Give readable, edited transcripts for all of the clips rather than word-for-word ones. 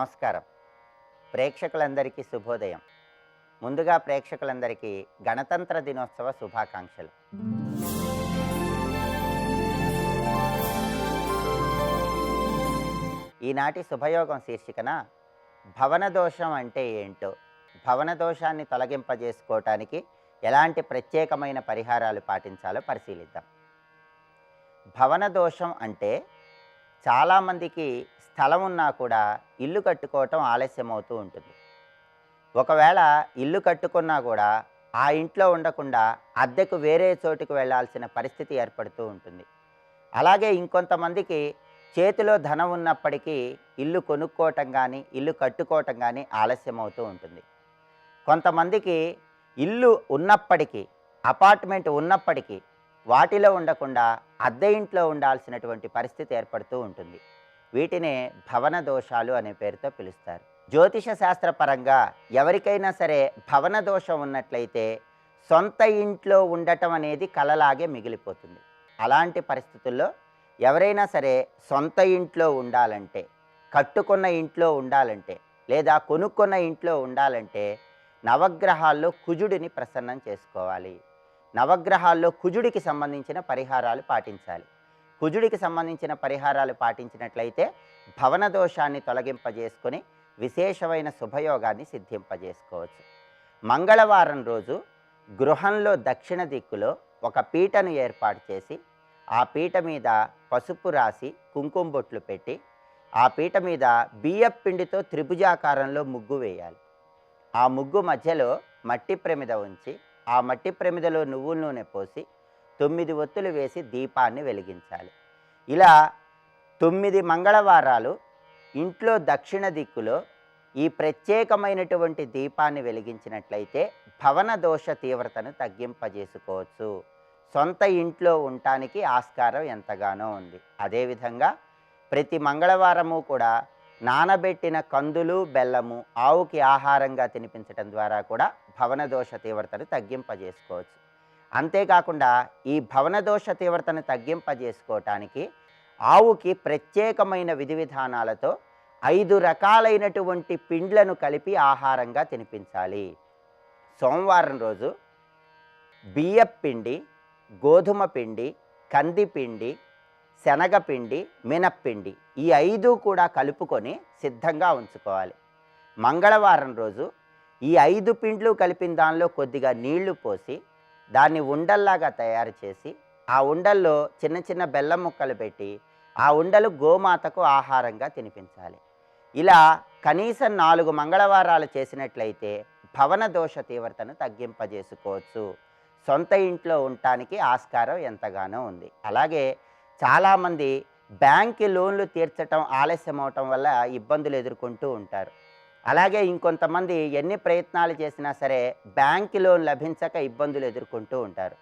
నమస్కారం. ప్రేక్షకులందరికీ శుభోదయం. ముందుగా ప్రేక్షకులందరికీ గణతంత్ర దినోత్సవ శుభాకాంక్షలు. ఈనాటి శుభయోగం శీర్షికన భవన దోషం అంటే ఏంటో, భవన దోషాన్ని తొలగింపజేసుకోవటానికి ఎలాంటి ప్రత్యేకమైన పరిహారాలు పాటించాలో పరిశీలిద్దాం. భవన దోషం అంటే చాలామందికి స్థలం ఉన్నా కూడా ఇల్లు కట్టుకోవటం ఆలస్యమవుతూ ఉంటుంది. ఒకవేళ ఇల్లు కట్టుకున్నా కూడా ఆ ఇంట్లో ఉండకుండా అద్దెకు వేరే చోటుకు వెళ్ళాల్సిన పరిస్థితి ఏర్పడుతూ ఉంటుంది. అలాగే ఇంకొంతమందికి చేతిలో ధనం ఉన్నప్పటికీ ఇల్లు కొనుక్కోవటం కానీ ఇల్లు కట్టుకోవటం కానీ ఆలస్యమవుతూ ఉంటుంది. కొంతమందికి ఇల్లు ఉన్నప్పటికీ, అపార్ట్మెంట్ ఉన్నప్పటికీ వాటిలో ఉండకుండా అద్దె ఇంట్లో ఉండాల్సినటువంటి పరిస్థితి ఏర్పడుతూ ఉంటుంది. వీటినే భవన దోషాలు అనే పేరుతో పిలుస్తారు. జ్యోతిష శాస్త్రపరంగా ఎవరికైనా సరే భవన దోషం ఉన్నట్లయితే సొంత ఇంట్లో ఉండటం అనేది కలలాగే మిగిలిపోతుంది. అలాంటి పరిస్థితుల్లో ఎవరైనా సరే సొంత ఇంట్లో ఉండాలంటే, కట్టుకున్న ఇంట్లో ఉండాలంటే, లేదా కొనుక్కున్న ఇంట్లో ఉండాలంటే నవగ్రహాల్లో కుజుడిని ప్రసన్నం చేసుకోవాలి. నవగ్రహాల్లో కుజుడికి సంబంధించిన పరిహారాలు పాటించాలి. కుజుడికి సంబంధించిన పరిహారాలు పాటించినట్లయితే భవన దోషాన్ని తొలగింపజేసుకొని విశేషమైన శుభయోగాన్ని సిద్ధింపజేసుకోవచ్చు. మంగళవారం రోజు గృహంలో దక్షిణ దిక్కులో ఒక పీటను ఏర్పాటు చేసి ఆ పీట మీద పసుపు రాసి కుంకుమ బొట్లు పెట్టి ఆ పీట మీద బియ్యపు పిండితో త్రిభుజాకారంలో ముగ్గు వేయాలి. ఆ ముగ్గు మధ్యలో మట్టి ప్రమిద ఉంచి ఆ మట్టి ప్రమిదలో నువ్వుల నూనె పోసి 9 ఒత్తులు వేసి దీపాన్ని వెలిగించాలి. ఇలా 9 మంగళవారాలు ఇంట్లో దక్షిణ దిక్కులో ఈ ప్రత్యేకమైనటువంటి దీపాన్ని వెలిగించినట్లయితే భవన దోష తీవ్రతను తగ్గింపజేసుకోవచ్చు. సొంత ఇంట్లో ఉండటానికి ఆస్కారం ఎంతగానో ఉంది. అదేవిధంగా ప్రతి మంగళవారము కూడా నానబెట్టిన కందులు, బెల్లము ఆవుకి ఆహారంగా తినిపించడం ద్వారా కూడా భవన దోష తీవ్రతను తగ్గింపజేసుకోవచ్చు. అంతేకాకుండా ఈ భవన దోష తీవ్రతను తగ్గింపజేసుకోవటానికి ఆవుకి ప్రత్యేకమైన విధి విధానాలతో 5 రకాలైనటువంటి పిండ్లను కలిపి ఆహారంగా తినిపించాలి. సోమవారం రోజు బియ్యపు పిండి, గోధుమ పిండి, కందిపిండి, శనగపిండి, మినప్పిండి ఈ 5 కూడా కలుపుకొని సిద్ధంగా ఉంచుకోవాలి. మంగళవారం రోజు ఈ 5 పిండ్లు కలిపిన దానిలో కొద్దిగా నీళ్లు పోసి దాన్ని ఉండల్లాగా తయారు చేసి ఆ ఉండల్లో చిన్న చిన్న బెల్లం ముక్కలు పెట్టి ఆ ఉండలు గోమాతకు ఆహారంగా తినిపించాలి. ఇలా కనీసం 4 మంగళవారాలు చేసినట్లయితే భవన దోష తీవ్రతను తగ్గింపజేసుకోవచ్చు. సొంత ఇంట్లో ఉండటానికి ఆస్కారం ఎంతగానో ఉంది. అలాగే చాలామంది బ్యాంకు లోన్లు తీర్చటం ఆలస్యం అవటం వల్ల ఇబ్బందులు ఎదుర్కొంటూ ఉంటారు. అలాగే ఇంకొంతమంది ఎన్ని ప్రయత్నాలు చేసినా సరే బ్యాంకు లోన్ లభించక ఇబ్బందులు ఎదుర్కొంటూ ఉంటారు.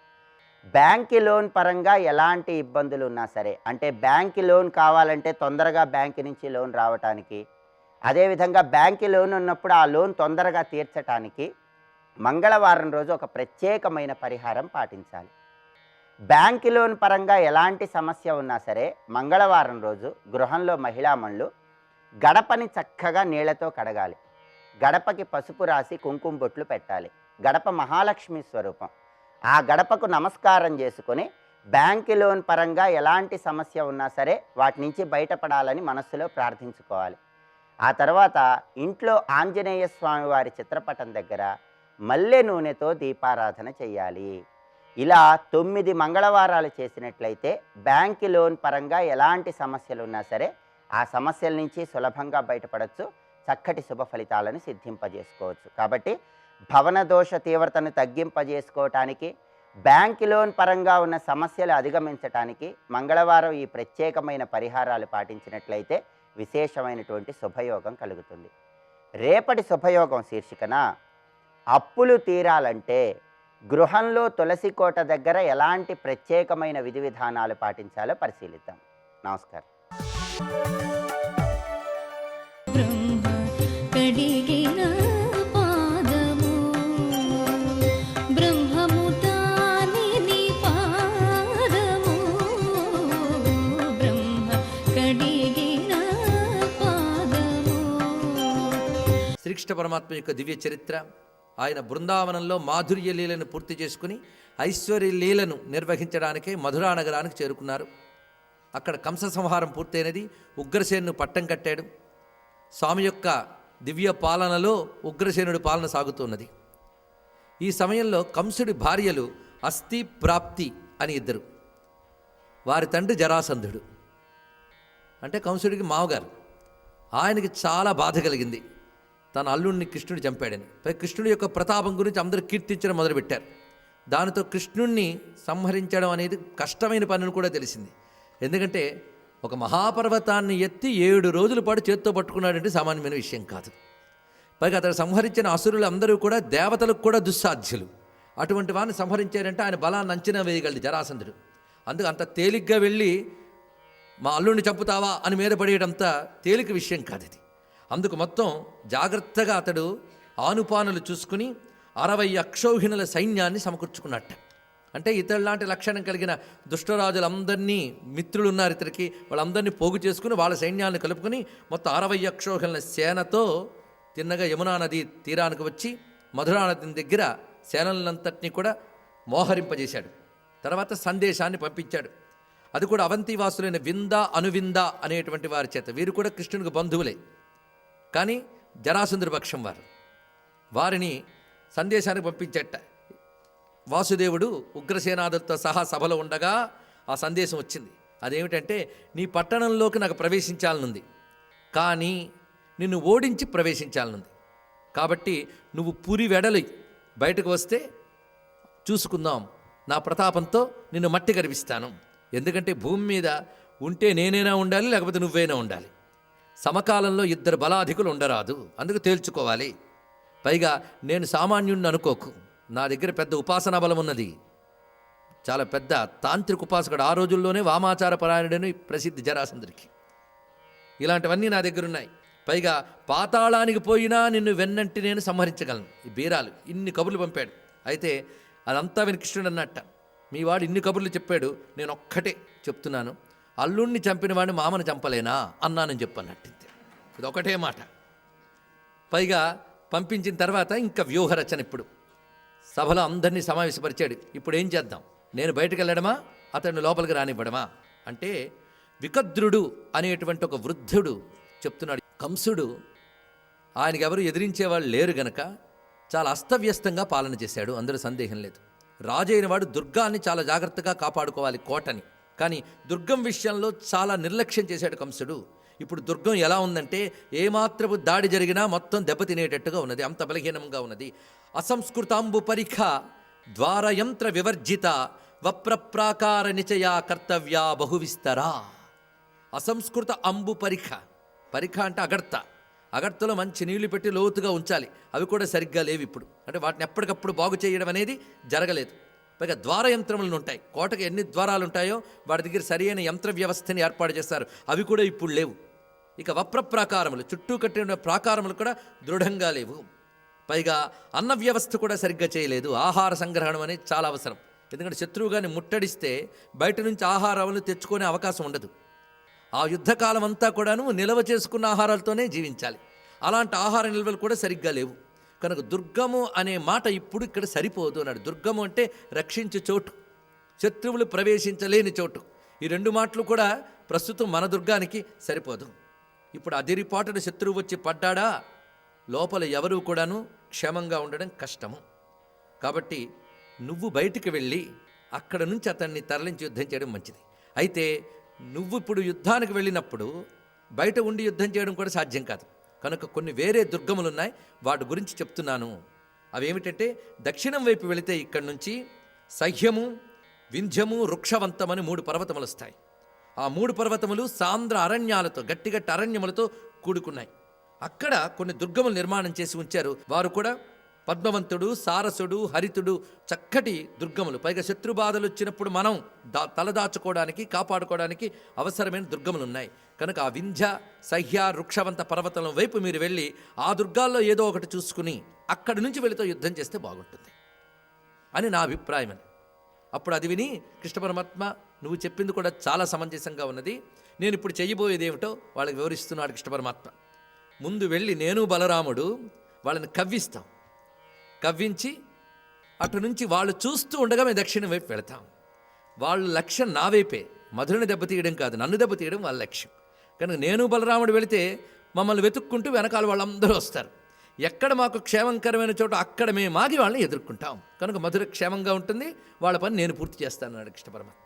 బ్యాంకు లోన్ పరంగా ఎలాంటి ఇబ్బందులు ఉన్నా సరే, అంటే బ్యాంకు లోన్ కావాలంటే తొందరగా బ్యాంకు నుంచి లోన్ రావటానికి, అదేవిధంగా బ్యాంకు లోన్ ఉన్నప్పుడు ఆ లోన్ తొందరగా తీర్చటానికి మంగళవారం రోజు ఒక ప్రత్యేకమైన పరిహారం పాటించాలి. బ్యాంకు లోన్ పరంగా ఎలాంటి సమస్య ఉన్నా సరే మంగళవారం రోజు గృహంలో మహిళామణులు గడపని చక్కగా నీళ్లతో కడగాలి. గడపకి పసుపు రాసి కుంకుమ బొట్లు పెట్టాలి. గడప మహాలక్ష్మి స్వరూపం. ఆ గడపకు నమస్కారం చేసుకొని బ్యాంకు లోన్ పరంగా ఎలాంటి సమస్య ఉన్నా సరే వాటి నుంచి బయటపడాలని మనస్సులో ప్రార్థించుకోవాలి. ఆ తర్వాత ఇంట్లో ఆంజనేయ స్వామి వారి చిత్రపటం దగ్గర మల్లె నూనెతో దీపారాధన చేయాలి. ఇలా 9 మంగళవారాలు చేసినట్లయితే బ్యాంకు లోన్ పరంగా ఎలాంటి సమస్యలు ఉన్నా సరే ఆ సమస్యల నుంచి సులభంగా బయటపడవచ్చు. చక్కటి శుభ ఫలితాలను సిద్ధింపజేసుకోవచ్చు. కాబట్టి భవన దోష తీవ్రతను తగ్గింపజేసుకోవటానికి, బ్యాంకు లోన్ పరంగా ఉన్న సమస్యలు అధిగమించటానికి మంగళవారం ఈ ప్రత్యేకమైన పరిహారాలు పాటించినట్లయితే విశేషమైనటువంటి శుభయోగం కలుగుతుంది. రేపటి శుభయోగం శీర్షికన అప్పులు తీరాలంటే గృహంలో తులసి కోట దగ్గర ఎలాంటి ప్రత్యేకమైన విధి విధానాలు పాటించాలో పరిశీలిద్దాం. నమస్కారం. బ్రహ్మ కడిగిన పాదము బ్రహ్మము తానిని పాదము బ్రహ్మ కడిగిన పాదము కృష్ణ పరమాత్మ యొక్క దివ్య చరిత్ర. ఆయన బృందావనంలో మాధుర్య లీలను పూర్తి చేసుకుని ఐశ్వర్య లీలను నిర్వహించడానికే మధురా నగరానికి చేరుకున్నారు. అక్కడ కంస సంహారం పూర్తయినది. ఉగ్రసేనును పట్టం కట్టాడు. స్వామి యొక్క దివ్య పాలనలో ఉగ్రసేనుడి పాలన సాగుతున్నది. ఈ సమయంలో కంసుడి భార్యలు అస్థి ప్రాప్తి అని ఇద్దరు. వారి తండ్రి జరాసంధుడు, అంటే కంసుడికి మావగారు. ఆయనకి చాలా బాధ కలిగింది, తన అల్లుడిని కృష్ణుడు చంపాడని. కృష్ణుడి యొక్క ప్రతాపం గురించి అందరూ కీర్తించడం మొదలుపెట్టారు. దానితో కృష్ణుణ్ణి సంహరించడం అనేది కష్టమైన పని కూడా తెలిసింది. ఎందుకంటే ఒక మహాపర్వతాన్ని ఎత్తి 7 రోజుల పాటు చేత్తో పట్టుకున్నాడంటే సామాన్యమైన విషయం కాదు. పైగా అతను సంహరించిన అసురులు అందరూ కూడా దేవతలకు కూడా దుస్సాధ్యులు. అటువంటి వారిని సంహరించారంటే ఆయన బలాన్ని అంచనా వేయగలడు జరాసంధుడు. అందుకు అంత తేలిగ్గా వెళ్ళి మా అల్లుడిని చంపుతావా అని మీద పడేయడంత తేలిక విషయం కాదు ఇది. అందుకు మొత్తం జాగ్రత్తగా అతడు ఆనుపానులు చూసుకుని 60 అక్షౌహిణుల సైన్యాన్ని సమకూర్చుకున్నట్ట. అంటే ఇతరులాంటి లక్షణం కలిగిన దుష్టరాజులందరినీ, మిత్రులు ఉన్నారు ఇతరికి, వాళ్ళందరినీ పోగు చేసుకుని వాళ్ళ సైన్యాన్ని కలుపుకొని మొత్తం 60 అక్షౌహిణుల సేనతో తిన్నగా యమునా నది తీరానికి వచ్చి మధురా నది దగ్గర సేనలంతటినీ కూడా మోహరింపజేశాడు. తర్వాత సందేశాన్ని పంపించాడు. అది కూడా అవంతివాసులైన వింద అనువింద అనేటువంటి వారి చేత. వీరు కూడా కృష్ణునికి బంధువులే, కానీ జరాసంధుడి పక్షం వారు. వారిని సందేశాన్ని పంపించట. వాసుదేవుడు ఉగ్రసేనాదులతో సహా సభలో ఉండగా ఆ సందేశం వచ్చింది. అదేమిటంటే, నీ పట్టణంలోకి నాకు ప్రవేశించాలనుంది, కానీ నిన్ను ఓడించి ప్రవేశించాలనుంది. కాబట్టి నువ్వు పురి వెడలి బయటకు వస్తే చూసుకుందాం, నా ప్రతాపంతో నిన్ను మట్టి కరిపిస్తాను. ఎందుకంటే భూమి మీద ఉంటే నేనైనా ఉండాలి, లేకపోతే నువ్వైనా ఉండాలి. సమకాలంలో 2 బలాధికులు ఉండరాదు, అందుకు తేల్చుకోవాలి. పైగా నేను సామాన్యుణ్ణి అనుకోకు, నా దగ్గర పెద్ద ఉపాసనా బలం ఉన్నది. చాలా పెద్ద తాంత్రిక ఉపాసకుడు. ఆ రోజుల్లోనే వామాచార పరాయణుడని ప్రసిద్ధి జరాసంధుడికి. ఇలాంటివన్నీ నా దగ్గర ఉన్నాయి. పైగా పాతాళానికి పోయినా నిన్ను వెన్నంటి నేను సంహరించగలను. ఈ బీరాలు ఇన్ని కబుర్లు పంపాడు. అయితే అదంతా విని కృష్ణుడు అన్నట్ట, మీ వాడు ఇన్ని కబుర్లు చెప్పాడు, నేను ఒక్కటే చెప్తున్నాను, అల్లుణ్ణి చంపిన వాడిని మామను చంపలేనా అన్నానని చెప్పన్నట్టింది. ఇది ఒకటే మాట. పైగా పంపించిన తర్వాత ఇంకా వ్యూహరచన. ఇప్పుడు సభలో అందరినీ సమావేశపరిచాడు. ఇప్పుడు ఏం చేద్దాం, నేను బయటకు వెళ్ళడమా, అతన్ని లోపలికి రానివ్వడమా అంటే, వికద్రుడు అనేటువంటి ఒక వృద్ధుడు చెప్తున్నాడు. కంసుడు ఆయనకి ఎవరు ఎదిరించేవాళ్ళు లేరు గనక చాలా అస్తవ్యస్తంగా పాలన చేశాడు, అందులో సందేహం లేదు. రాజు అయిన వాడు దుర్గాన్ని చాలా జాగ్రత్తగా కాపాడుకోవాలి, కోటని. కానీ దుర్గం విషయంలో చాలా నిర్లక్ష్యం చేశాడు కంసుడు. ఇప్పుడు దుర్గం ఎలా ఉందంటే, ఏమాత్రపు దాడి జరిగినా మొత్తం దెబ్బతినేటట్టుగా ఉన్నది, అంత బలహీనంగా ఉన్నది. అసంస్కృతాంబు పరిఖ ద్వారయంత్ర వివర్జిత వప్రప్రాకార నిచయా కర్తవ్యా బహువిస్తరా. అసంస్కృత అంబు పరిఖ, పరిఖ అంటే అగర్త. అగర్తలో మంచి నీళ్లు పెట్టి లోతుగా ఉంచాలి, అవి కూడా సరిగ్గా లేవు ఇప్పుడు. అంటే వాటిని ఎప్పటికప్పుడు బాగు చేయడం అనేది జరగలేదు. పైగా ద్వార యంత్రములను ఉంటాయి, కోటకు ఎన్ని ద్వారాలు ఉంటాయో వాటి దగ్గర సరైన యంత్ర వ్యవస్థని ఏర్పాటు చేస్తారు, అవి కూడా ఇప్పుడు లేవు. ఇక వప్ర ప్రాకారములు, చుట్టూ కట్టిన ప్రాకారములు కూడా దృఢంగా లేవు. పైగా అన్న వ్యవస్థ కూడా సరిగ్గా చేయలేదు. ఆహార సంగ్రహణం అనేది చాలా అవసరం. ఎందుకంటే శత్రువుగాని ముట్టడిస్తే బయట నుంచి ఆహారాలను తెచ్చుకునే అవకాశం ఉండదు. ఆ యుద్ధకాలం అంతా కూడాను నిల్వ చేసుకున్న ఆహారాలతోనే జీవించాలి. అలాంటి ఆహార నిల్వలు కూడా సరిగ్గా లేవు. కనుక దుర్గము అనే మాట ఇప్పుడు ఇక్కడ సరిపోదు అన్నాడు. దుర్గము అంటే రక్షించే చోటు, శత్రువులు ప్రవేశించలేని చోటు. ఈ 2 మాటలు కూడా ప్రస్తుతం మన దుర్గానికి సరిపోదు. ఇప్పుడు అదిరిపాటున శత్రువు వచ్చి పడ్డాడా, లోపల ఎవరూ కూడాను క్షేమంగా ఉండడం కష్టము. కాబట్టి నువ్వు బయటికి వెళ్ళి అక్కడ నుంచి అతన్ని తరలించి యుద్ధం చేయడం మంచిది. అయితే నువ్వు ఇప్పుడు యుద్ధానికి వెళ్ళినప్పుడు బయట ఉండి యుద్ధం చేయడం కూడా సాధ్యం కాదు. కనుక కొన్ని వేరే దుర్గములు ఉన్నాయి, వాటి గురించి చెప్తున్నాను. అవేమిటంటే, దక్షిణం వైపు వెళితే ఇక్కడి నుంచి సహ్యము, వింధ్యము, వృక్షవంతమని 3 పర్వతములు వస్తాయి. ఆ 3 పర్వతములు సాంద్ర అరణ్యాలతో, గట్టి అరణ్యములతో కూడుకున్నాయి. అక్కడ కొన్ని దుర్గములు నిర్మాణం చేసి ఉంచారు. వారు కూడా పద్మవంతుడు, సారసుడు, హరితుడు, చక్కటి దుర్గములు. పైగా శత్రుబాధలు వచ్చినప్పుడు మనం తలదాచుకోవడానికి, కాపాడుకోవడానికి అవసరమైన దుర్గములు ఉన్నాయి. కనుక ఆ వింధ్య, సహ్య, వృక్షవంత పర్వతం వైపు మీరు వెళ్ళి ఆ దుర్గాల్లో ఏదో ఒకటి చూసుకుని అక్కడి నుంచి వెళితో యుద్ధం చేస్తే బాగుంటుంది అని నా అభిప్రాయం. అప్పుడు అది విని కృష్ణ పరమాత్మ, నువ్వు చెప్పింది కూడా చాలా సమంజసంగా ఉన్నది, నేను ఇప్పుడు చెయ్యబోయేది ఏమిటో వాళ్ళకి వివరిస్తున్నాడు కృష్ణ పరమాత్మ. ముందు వెళ్ళి నేను బలరాముడు వాళ్ళని కవ్విస్తాం. కవ్వించి అటు నుంచి వాళ్ళు చూస్తూ ఉండగా మేము దక్షిణం వైపు వెళతాం. వాళ్ళ లక్ష్యం నా వైపే, మధురని దెబ్బతీయడం కాదు, నన్ను దెబ్బతీయడం వాళ్ళ లక్ష్యం. కనుక నేను బలరాముడు వెళితే మమ్మల్ని వెతుక్కుంటూ వెనకాల వాళ్ళందరూ వస్తారు. ఎక్కడ మాకు క్షేమంకరమైన చోట అక్కడ మేము ఆగి వాళ్ళని ఎదుర్కొంటాం. కనుక మధుర క్షేమంగా ఉంటుంది, వాళ్ళ పని నేను పూర్తి చేస్తాను అన్నాడు కృష్ణ పరమాత్మ.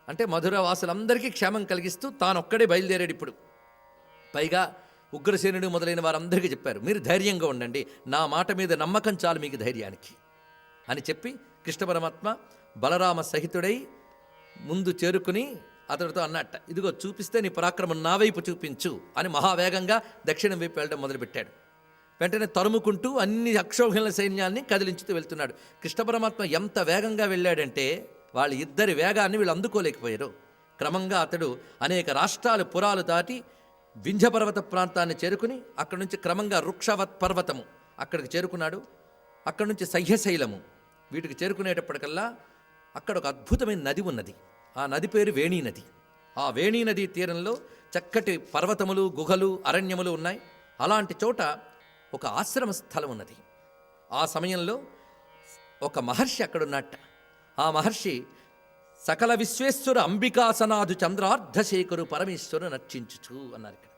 అంటే మధుర వాసులందరికీ క్షేమం కలిగిస్తూ తానొక్కడే బయలుదేరాడు. ఇప్పుడు పైగా ఉగ్రసేనుడు మొదలైన వారందరికీ చెప్పారు, మీరు ధైర్యంగా ఉండండి, నా మాట మీద నమ్మకం చాలు మీకు ధైర్యానికి అని చెప్పి కృష్ణ పరమాత్మ బలరామ సహితుడై ముందు చేరుకుని అతడితో అన్నట్ట, ఇదిగో చూపిస్తే నీ పరాక్రమం నా వైపు చూపించు అని మహావేగంగా దక్షిణం వైపు వెళ్ళడం మొదలుపెట్టాడు. వెంటనే తరుముకుంటూ అన్ని అక్షోహిణుల సైన్యాన్ని కదిలించుతూ వెళ్తున్నాడు. కృష్ణ పరమాత్మ ఎంత వేగంగా వెళ్ళాడంటే వాళ్ళ ఇద్దరి వేగాన్ని వీళ్ళు అందుకోలేకపోయారు. క్రమంగా అతడు అనేక రాష్ట్రాలు పురాలు దాటి వింధ్య పర్వత ప్రాంతాన్ని చేరుకుని అక్కడి నుంచి క్రమంగా వృక్షవత్ పర్వతము అక్కడికి చేరుకున్నాడు. అక్కడి నుంచి సహ్యశైలము, వీటికి చేరుకునేటప్పటికల్లా అక్కడ ఒక అద్భుతమైన నది ఉన్నది. ఆ నది పేరు వేణీ నది. ఆ వేణీ నది తీరంలో చక్కటి పర్వతములు, గుహలు, అరణ్యములు ఉన్నాయి. అలాంటి చోట ఒక ఆశ్రమ స్థలం ఉన్నది. ఆ సమయంలో ఒక మహర్షి అక్కడున్నట్ట. ఆ మహర్షి సకల విశ్వేశ్వర అంబికాసనాథు చంద్రార్ధశేఖరు పరమేశ్వరు నర్చించుచు అన్నారు. ఇక్కడ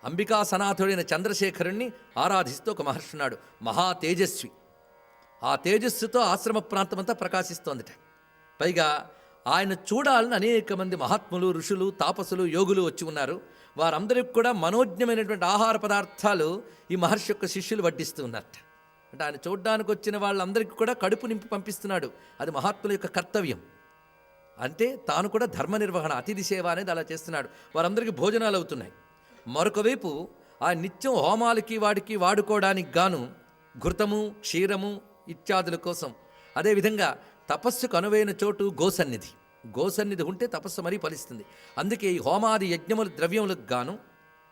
అంబికాసనాథుడైన చంద్రశేఖరుణ్ణి ఆరాధిస్తూ ఒక మహర్షి ఉన్నాడు, మహా తేజస్వి. ఆ తేజస్సుతో ఆశ్రమ ప్రాంతమంతా ప్రకాశిస్తోందిట. పైగా ఆయన చూడాలని అనేక మంది మహాత్ములు, ఋషులు, తాపసులు, యోగులు వచ్చి ఉన్నారు. వారందరికీ కూడా మనోజ్ఞమైనటువంటి ఆహార పదార్థాలు ఈ మహర్షి యొక్క శిష్యులు వడ్డిస్తూ ఉన్నారట. అంటే ఆయన చూడ్డానికి వచ్చిన వాళ్ళందరికీ కూడా కడుపు నింపి పంపిస్తున్నాడు. అది మహాత్ముల యొక్క కర్తవ్యం. అంటే తాను కూడా ధర్మ నిర్వహణ, అతిథి సేవ అనేది అలా చేస్తున్నాడు. వారందరికీ భోజనాలు అవుతున్నాయి. మరొక వైపు ఆ నిత్యం హోమాలకి వాడికి వాడుకోవడానికి గాను ఘృతము, క్షీరము ఇత్యాదుల కోసం, అదేవిధంగా తపస్సుకు అనువైన చోటు గోసన్నిధి. గోసన్నిధి ఉంటే తపస్సు మరీ ఫలిస్తుంది. అందుకే ఈ హోమాది యజ్ఞముల ద్రవ్యములకు గాను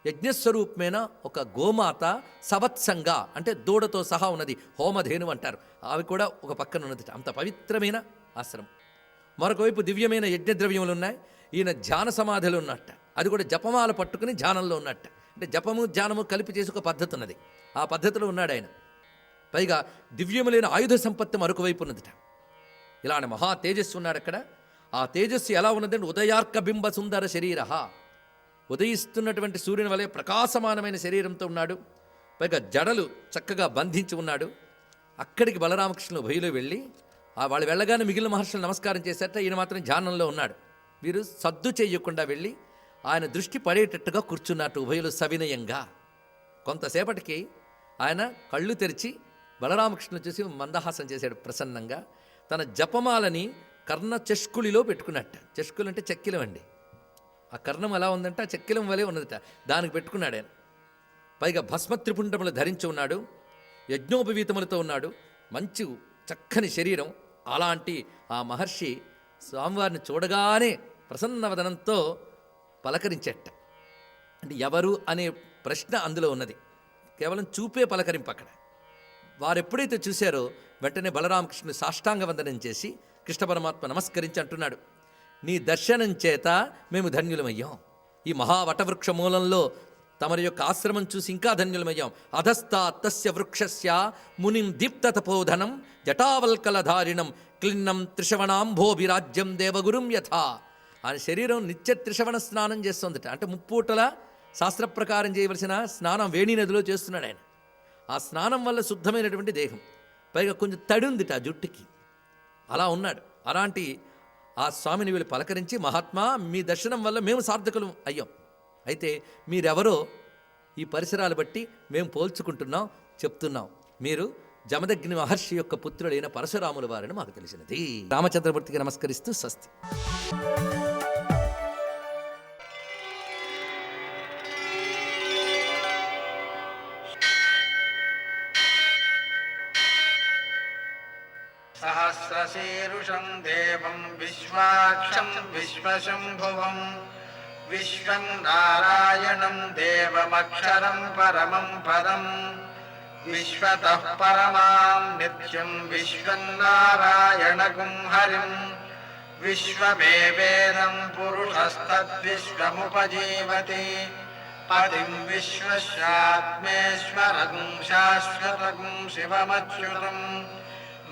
యజ్ఞస్వరూపమైన ఒక గోమాత సవత్సంగా, అంటే దూడతో సహా ఉన్నది, హోమధేను అంటారు. అవి కూడా ఒక పక్కన ఉన్నది. అంత పవిత్రమైన ఆశ్రమం. మరొకవైపు దివ్యమైన యజ్ఞద్రవ్యములు ఉన్నాయి. ఈయన ధ్యాన సమాధిలో ఉన్నట్ట. అది కూడా జపమాల పట్టుకుని ధ్యానంలో ఉన్నట్ట. అంటే జపము ధ్యానము కలిపి చేసి ఒక పద్ధతి ఉన్నది. ఆ పద్ధతిలో ఉన్నాడు ఆయన. పైగా దివ్యములైన ఆయుధ సంపత్తి మరొక వైపు ఉన్నదిట. ఇలాంటి మహా తేజస్సు ఉన్నాడు అక్కడ. ఆ తేజస్సు ఎలా ఉన్నదంటే ఉదయార్క బింబ సుందర శరీర, ఉదయిస్తున్నటువంటి సూర్యుని వలె ప్రకాశమానమైన శరీరంతో ఉన్నాడు. పైగా జడలు చక్కగా బంధించి ఉన్నాడు. అక్కడికి బలరామకృష్ణులు ఉభయులు వెళ్ళి వాళ్ళు వెళ్ళగానే మిగిలిన మహర్షులు నమస్కారం చేశారట. ఈయన మాత్రం ధ్యానంలో ఉన్నాడు. వీరు సద్దు చేయకుండా వెళ్ళి ఆయన దృష్టి పడేటట్టుగా కూర్చున్నట్టు ఉభయులు సవినయంగా. కొంతసేపటికి ఆయన కళ్ళు తెరిచి బలరామకృష్ణులు చూసి మందహాసం చేశాడు ప్రసన్నంగా. తన జపమాలని కర్ణ చెష్కులిలో పెట్టుకున్నట్ట. చెష్కులు అంటే చెక్కిలం అండి. ఆ కర్ణం ఎలా ఉందంటే ఆ చెక్కిలం వలె ఉన్నదట. దానికి పెట్టుకున్నాడు ఆయన. పైగా భస్మత్రిపుండములు ధరించి ఉన్నాడు. యజ్ఞోపవీతములతో ఉన్నాడు. మంచి చక్కని శరీరం. అలాంటి ఆ మహర్షి స్వామివారిని చూడగానే ప్రసన్నవదనంతో పలకరించేట. అంటే ఎవరు అనే ప్రశ్న అందులో ఉన్నది. కేవలం చూపే పలకరింపు అక్కడ. వారు ఎప్పుడైతే చూశారో వెంటనే బలరామకృష్ణుని సాష్టాంగ వందనం చేసి కృష్ణ పరమాత్మ నమస్కరించి అంటున్నాడు, నీ దర్శనం చేత మేము ధన్యులమయ్యాం. ఈ మహావటవృక్ష మూలంలో తమరి యొక్క ఆశ్రమం చూసి ఇంకా ధన్యులమయ్యాం. అధస్తాత్ తస్య వృక్షస్య మునిం దీప్తతపోధనం జటావల్కలధారిణం క్లిన్నం త్రిశవణాంభోభిరాజ్యం దేవగురుం యథా. ఆయన శరీరం నిత్య త్రిశవణ స్నానం చేస్తుందట. అంటే ముప్పూటల శాస్త్ర ప్రకారం చేయవలసిన స్నానం వేణీ నదిలో చేస్తున్నాడు ఆయన. ఆ స్నానం వల్ల శుద్ధమైనటువంటి దేహం. పైగా కొంచెం తడి ఉందిట ఆ జుట్టుకి. అలా ఉన్నాడు. అలాంటి ఆ స్వామిని వీళ్ళు పలకరించి, మహాత్మా మీ దర్శనం వల్ల మేము సార్థకులం అయ్యాం. అయితే మీరెవరో ఈ పరిసరాలు బట్టి మేము పోల్చుకుంటున్నాం, చెప్తున్నాం. మీరు జమదగ్ని మహర్షి యొక్క పుత్రుడైన పరశురాముల వారిని మాకు తెలిసినది. రామచంద్రమూర్తికి నమస్కరిస్తూ స్వస్తి. సహస్రశీరుషం దేవం విశ్వాక్షం విశ్వశంభువం విశ్వం నారాయణం దేవమక్షరం పరమం పదం విశ్వతః పరమాం నిత్యం విశ్వం నారాయణగుం హరిం విశ్వమేవేదం పురుషస్తద్విశ్వముపజీవతి पतिं विश्वस्यात्मेश्वरगुं शाश्वतगुं शिवमच्युतं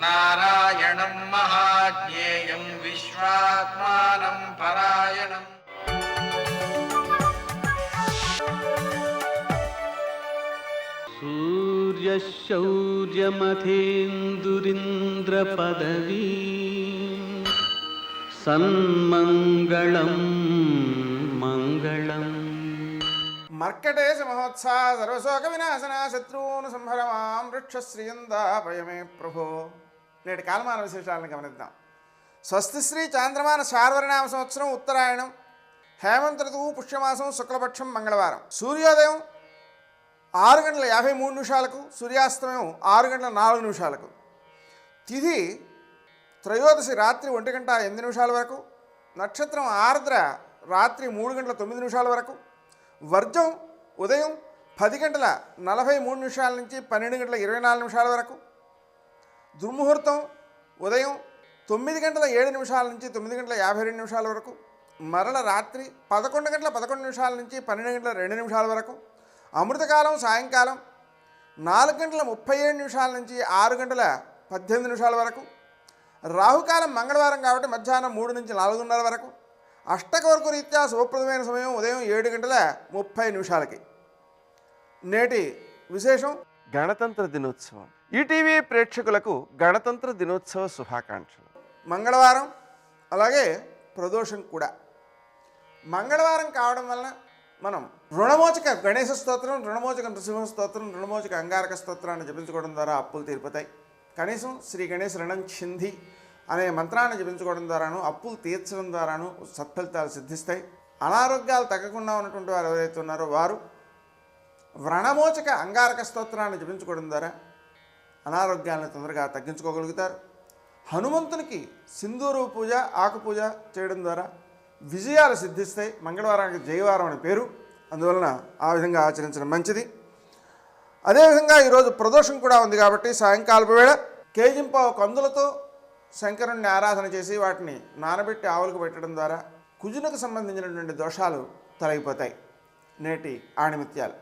नारायणं महाज्ञेयं विश्वात्मानं परायणम् सूर्यशौर्यमथेन्दुरिन्द्रपदवी सन्मङ्गलं मङ्गलम् మర్కటేశ మహోత్సా సర్వశోక వినాశన శత్రువును సంహరమాం వృక్షశ్రియందాపయమే ప్రభో. నేటి కాలమాన విశేషాలను గమనిద్దాం. స్వస్తి శ్రీ చాంద్రమాన శార్వరినామ సంవత్సరం ఉత్తరాయణం, హేమంత ఋతువు పుష్యమాసం, శుక్లపక్షం, మంగళవారం. సూర్యోదయం 6:53 సూర్యాస్తమయం 6:04. తిథి త్రయోదశి రాత్రి 1:08 వరకు. నక్షత్రం ఆర్ద్ర రాత్రి 3:09 వరకు. వర్జం ఉదయం 10:43 నుంచి 12:24 వరకు. దుర్ముహూర్తం ఉదయం 9:07 నుంచి 9:52 వరకు. మరల రాత్రి 11:11 నుంచి 12:02 వరకు. అమృతకాలం సాయంకాలం 4:37 నుంచి 6:18 వరకు. రాహుకాలం మంగళవారం కాబట్టి మధ్యాహ్నం 3 నుంచి 4:30 వరకు. అష్టకవర్గ రీత్యా శుభప్రదమైన సమయం ఉదయం 7:30. నేటి విశేషం గణతంత్ర దినోత్సవం. ఈటీవీ ప్రేక్షకులకు గణతంత్ర దినోత్సవ శుభాకాంక్షలు. మంగళవారం అలాగే ప్రదోషం కూడా. మంగళవారం కావడం వలన మనం రుణమోచక గణేశ స్తోత్రం, రుణమోచక నృసింహ స్తోత్రం, రుణమోచక అంగారక స్తోత్రాన్ని జపించుకోవడం ద్వారా అప్పులు తీరిపోతాయి. కనీసం శ్రీ గణేశ రణం చింది అనే మంత్రాన్ని జపించుకోవడం ద్వారాను, అప్పులు తీర్చడం ద్వారాను సత్ఫలితాలు సిద్ధిస్తాయి. అనారోగ్యాలు తగ్గకుండా ఉన్నటువంటి వారు ఎవరైతే ఉన్నారో వారు వ్రణమోచక అంగారక స్తోత్రాన్ని జపించుకోవడం ద్వారా అనారోగ్యాలను తొందరగా తగ్గించుకోగలుగుతారు. హనుమంతునికి సింధూరు పూజ, ఆకు పూజ చేయడం ద్వారా విజయాలు సిద్ధిస్తాయి. మంగళవారానికి జయవారం అని పేరు, అందువలన ఆ విధంగా ఆచరించడం మంచిది. అదేవిధంగా ఈరోజు ప్రదోషం కూడా ఉంది కాబట్టి సాయంకాలపు వేళ కేజింపావు కందులతో శంకరుణ్ణి ఆరాధన చేసి వాటిని నానబెట్టి ఆవులకు పెట్టడం ద్వారా కుజునకు సంబంధించినటువంటి దోషాలు తొలగిపోతాయి. నేటి ఆణిమిత్యాలు.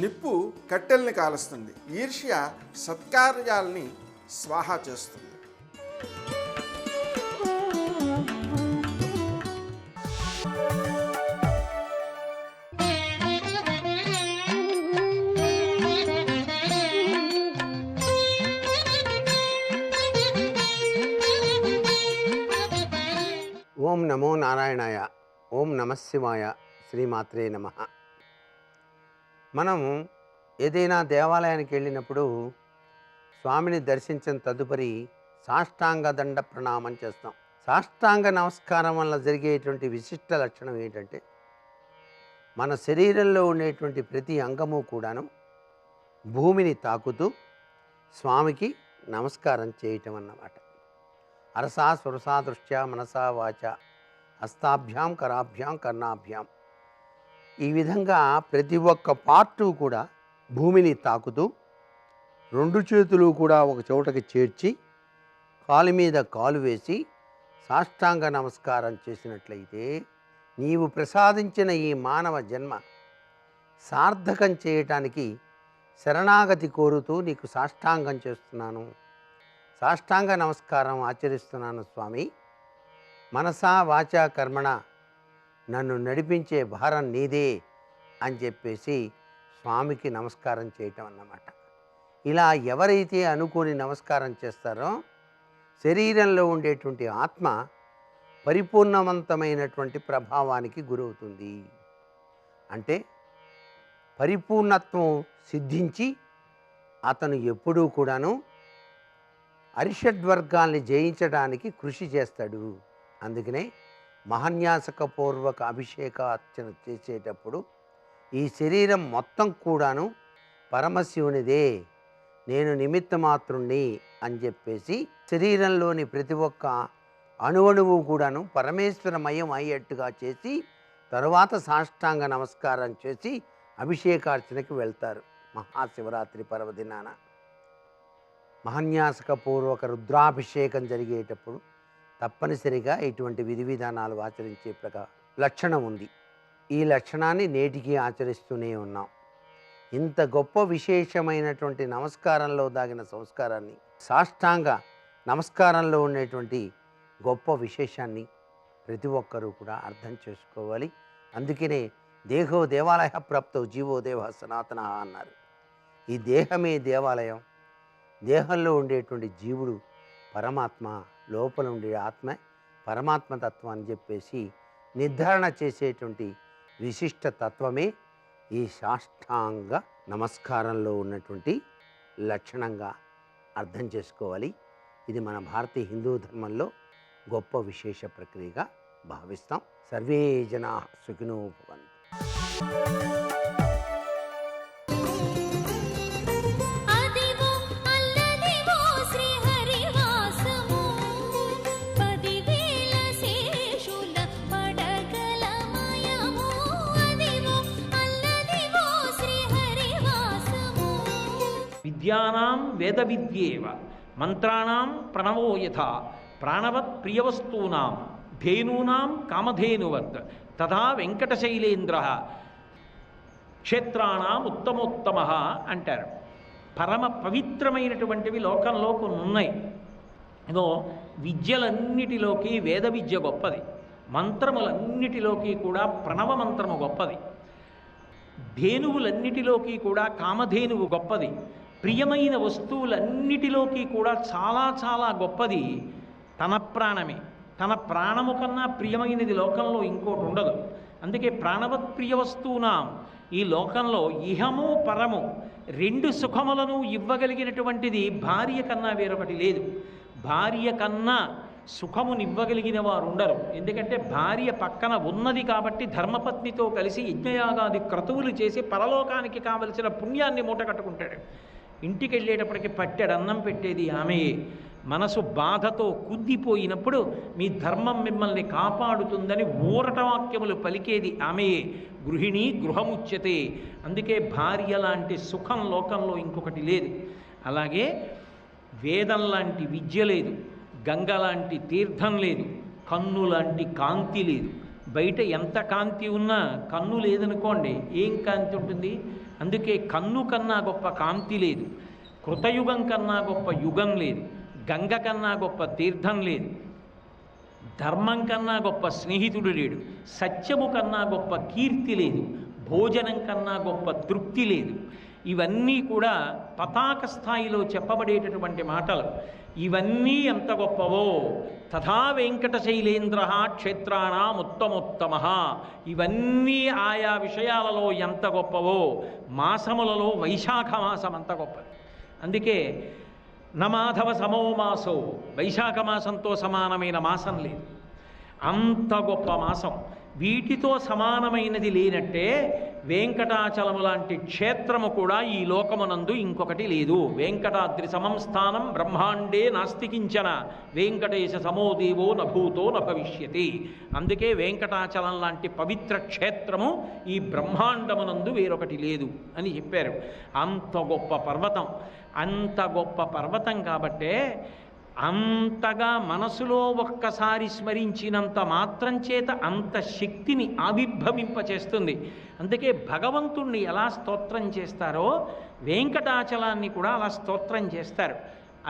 నిప్పు కట్టెల్ని కాలుస్తుంది, ఈర్ష్య సత్కార్యాల్ని స్వాహా చేస్తుంది. ఓం నమో నారాయణాయ, ఓం నమశివాయ, శ్రీమాత్రే నమః. మనం ఏదైనా దేవాలయానికి వెళ్ళినప్పుడు స్వామిని దర్శించిన తదుపరి సాష్టాంగ దండ ప్రణామం చేస్తాం. సాష్టాంగ నమస్కారం వల్ల జరిగేటువంటి విశిష్ట లక్షణం ఏంటంటే మన శరీరంలో ఉండేటువంటి ప్రతి అంగము కూడాను భూమిని తాకుతూ స్వామికి నమస్కారం చేయటం అన్నమాట. అరసా సురసా దృష్ట్యా మనసా వాచ హస్తాభ్యాం కరాభ్యాం కర్ణాభ్యాం, ఈ విధంగా ప్రతి ఒక్క పార్టు కూడా భూమిని తాకుతూ 2 చేతులు కూడా ఒక చోటకి చేర్చి కాలు మీద కాలు వేసి సాష్టాంగ నమస్కారం చేసినట్లయితే నీవు ప్రసాదించిన ఈ మానవ జన్మ సార్థకం చేయటానికి శరణాగతి కోరుతూ నీకు సాష్టాంగం చేస్తున్నాను, సాష్టాంగ నమస్కారం ఆచరిస్తున్నాను స్వామి, మనసా వాచా కర్మణ నన్ను నడిపించే భారం నీదే అని చెప్పేసి స్వామికి నమస్కారం చేయటం అన్నమాట. ఇలా ఎవరైతే అనుకోని నమస్కారం చేస్తారో శరీరంలో ఉండేటువంటి ఆత్మ పరిపూర్ణవంతమైనటువంటి ప్రభావానికి గురవుతుంది. అంటే పరిపూర్ణత్వం సిద్ధించి అతను ఎప్పుడూ కూడాను అరిషడ్వర్గాల్ని జయించడానికి కృషి చేస్తాడు. అందుకనే మహాన్యాసకపూర్వక అభిషేక అర్చన చేసేటప్పుడు ఈ శరీరం మొత్తం కూడాను పరమశివునిదే, నేను నిమిత్తమాత్రుణ్ణి అని చెప్పేసి శరీరంలోని ప్రతి ఒక్క అణువణువు కూడాను పరమేశ్వరమయం అయ్యేట్టుగా చేసి తరువాత సాష్టాంగ నమస్కారం చేసి అభిషేకార్చనకి వెళ్తారు మహాశివరాత్రి పర్వదినాన. మహాన్యాసకపూర్వక రుద్రాభిషేకం జరిగేటప్పుడు తప్పనిసరిగా ఇటువంటి విధి విధానాలు ఆచరించే లక్షణం ఉంది. ఈ లక్షణాన్ని నేటికి ఆచరిస్తూనే ఉన్నాం. ఇంత గొప్ప విశేషమైనటువంటి నమస్కారంలో దాగిన సంస్కారాన్ని, సాష్టాంగ నమస్కారంలో ఉండేటువంటి గొప్ప విశేషాన్ని ప్రతి ఒక్కరూ కూడా అర్థం చేసుకోవాలి. అందుకనే దేహో దేవాలయ ప్రాప్తో జీవో దేవ సనాతన అన్నారు. ఈ దేహమే దేవాలయం. దేహంలో ఉండేటువంటి జీవుడు పరమాత్మ, లోపల ఉండే ఆత్మ పరమాత్మతత్వం అని చెప్పేసి నిర్ధారణ చేసేటువంటి విశిష్ట తత్వమే ఈ సాష్టాంగ నమస్కారంలో ఉన్నటువంటి లక్షణంగా అర్థం చేసుకోవాలి. ఇది మన భారతీయ హిందూ ధర్మంలో గొప్ప విశేష ప్రక్రియగా భావిస్తాం. సర్వే జనా సుఖినో భవంతు. అదివో అల్లదివో శ్రీహరివాసము 10,000 శేషుల పడగలమయము. అదివో అల్లదివో శ్రీహరివాసము. విద్యానాం వేద విద్యేవ మంత్రాణం ప్రణవో యథా ప్రాణవత్ ప్రియవస్తూనాం ధేనూనాం కామధేనువత్ తథా వెంకటశైలేంద్ర క్షేత్రాణం ఉత్తమోత్తమ అంటారు. పరమ పవిత్రమైనటువంటివి లోకంలో కొన్ని ఉన్నాయి. ఇదో విద్యలన్నిటిలోకి వేద విద్య గొప్పది, మంత్రములన్నిటిలోకి కూడా ప్రణవ మంత్రము గొప్పది, ధేనువులన్నిటిలోకి కూడా కామధేనువు గొప్పది, ప్రియమైన వస్తువులన్నిటిలోకి కూడా చాలా చాలా గొప్పది తన ప్రాణమే. తన ప్రాణము కన్నా ప్రియమైనది లోకంలో ఇంకోటి ఉండదు. అందుకే ప్రాణవత్ ప్రియ వస్తువునాం, ఈ లోకంలో ఇహము పరము రెండు సుఖములను ఇవ్వగలిగినటువంటిది భార్య కన్నా వేరొకటి లేదు. భార్య కన్నా సుఖమునివ్వగలిగిన వారు ఉండరు. ఎందుకంటే భార్య పక్కన ఉన్నది కాబట్టి ధర్మపత్నితో కలిసి యజ్ఞయాగాది క్రతువులు చేసి పరలోకానికి కావలసిన పుణ్యాన్ని మూటకట్టుకుంటాడు. ఇంటికి వెళ్ళేటప్పటికి పట్టెడు అన్నం పెట్టేది ఆమెయే. మనసు బాధతో కుద్దిపోయినప్పుడు మీ ధర్మం మిమ్మల్ని కాపాడుతుందని ఊరటవాక్యములు పలికేది ఆమెయే. గృహిణి గృహముచ్యతే. అందుకే భార్య లాంటి సుఖం లోకంలో ఇంకొకటి లేదు. అలాగే వేదం లాంటి విద్య లేదు, గంగ లాంటి తీర్థం లేదు, కన్ను లాంటి కాంతి లేదు. బయట ఎంత కాంతి ఉన్నా కన్ను లేదనుకోండి, ఏం కాంతి ఉంటుంది? అందుకే కన్ను కన్నా గొప్ప కాంతి లేదు, కృతయుగం కన్నా గొప్ప యుగం లేదు, గంగ కన్నా గొప్ప తీర్థం లేదు, ధర్మం కన్నా గొప్ప స్నేహితుడు లేడు, సత్యము కన్నా గొప్ప కీర్తి లేదు, భోజనం కన్నా గొప్ప తృప్తి లేదు. ఇవన్నీ కూడా పతాక స్థాయిలో చెప్పబడేటటువంటి మాటలు. ఇవన్నీ ఎంత గొప్పవో తథా వెంకటశైలేంద్ర క్షేత్రాణం ఉత్తమోత్తమ. ఇవన్నీ ఆయా విషయాలలో ఎంత గొప్పవో మాసములలో వైశాఖ మాసం అంత గొప్పది. అందుకే నమాధవ సమో మాసో, వైశాఖ మాసంతో సమానమైన మాసం లేదు. అంత గొప్ప మాసం. వీటితో సమానమైనది లేనట్టే వెంకటాచలము లాంటి క్షేత్రము కూడా ఈ లోకమునందు ఇంకొకటి లేదు. వెంకటాద్రి సమం స్థానం బ్రహ్మాండే నాస్తికించన వెంకటేశ సమోదేవో నభూతో నభవిష్యతి. అందుకే వెంకటాచలం లాంటి పవిత్ర క్షేత్రము ఈ బ్రహ్మాండమునందు వేరొకటి లేదు అని చెప్పారు. అంత గొప్ప పర్వతం. అంత గొప్ప పర్వతం కాబట్టే అంతగా మనసులో ఒక్కసారి స్మరించినంత మాత్రం చేత అంత శక్తిని ఆవిర్భవింపచేస్తుంది. అందుకే భగవంతుణ్ణి ఎలా స్తోత్రం చేస్తారో వెంకటాచలాన్ని కూడా అలా స్తోత్రం చేస్తారు.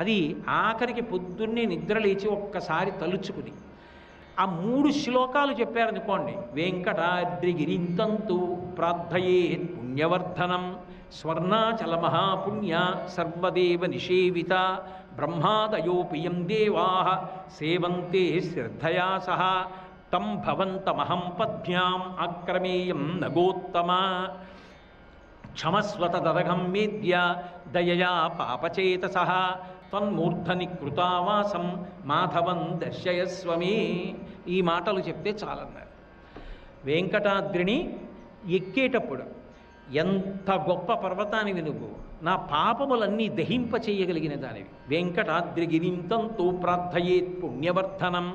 అది ఆఖరికి పొద్దున్నే నిద్రలేచి ఒక్కసారి తలుచుకుని ఆ 3 శ్లోకాలు చెప్పారనుకోండి. వెంకటాద్రిగిరింతంతు ప్రార్థయేత్ పుణ్యవర్ధనం స్వర్ణాచల మహాపుణ్య సర్వదేవ నిషేవిత బ్రహ్మాదయోపియం దేవా సేవంతే శ్రద్ధయా సహ తం భవంతమహం పద్భ్యాం ఆక్రమేయం నగోత్తమ క్షమస్వత దరగం వేద్య దయయా పాపచేతసః తన్మూర్ధని కృతావాసం మాధవం దర్శయస్వమే. ఈ మాటలు చెప్తే చాలన్నారు. వెంకటాద్రిని ఎక్కేటప్పుడు ఎంత గొప్ప పర్వతానివి నువ్వు, నా పాపములన్నీ దహింప చేయగలిగిన దానివి. వెంకటాద్రిగిరింతంతో ప్రార్థయేత్ పుణ్యవర్ధనం.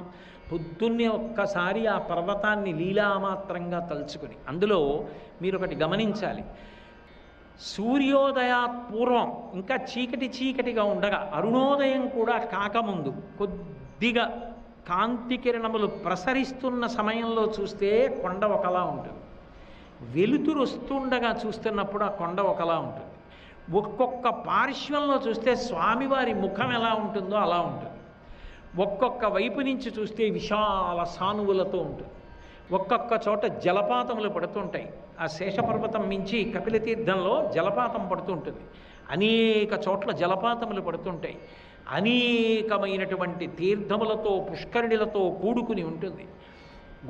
పొద్దున్నే ఒక్కసారి ఆ పర్వతాన్ని లీలామాత్రంగా తలుచుకుని, అందులో మీరు ఒకటి గమనించాలి. సూర్యోదయాత్ పూర్వం ఇంకా చీకటి చీకటిగా ఉండగా అరుణోదయం కూడా కాకముందు కొద్దిగా కాంతి కిరణములు ప్రసరిస్తున్న సమయంలో చూస్తే కొండ ఒకలా ఉంటుంది. వెలుతురు వస్తుండగా చూస్తున్నప్పుడు ఆ కొండ ఒకలా ఉంటుంది. ఒక్కొక్క పార్శ్వంలో చూస్తే స్వామివారి ముఖం ఎలా ఉంటుందో అలా ఉంటుంది. ఒక్కొక్క వైపు నుంచి చూస్తే విశాల సానువులతో ఉంటుంది. ఒక్కొక్క చోట జలపాతములు పడుతుంటాయి. ఆ శేషపర్వతం మించి కపిలతీర్థంలో జలపాతం పడుతుంటుంది. అనేక చోట్ల జలపాతములు పడుతుంటాయి. అనేకమైనటువంటి తీర్థములతో పుష్కరిణులతో కూడుకుని ఉంటుంది.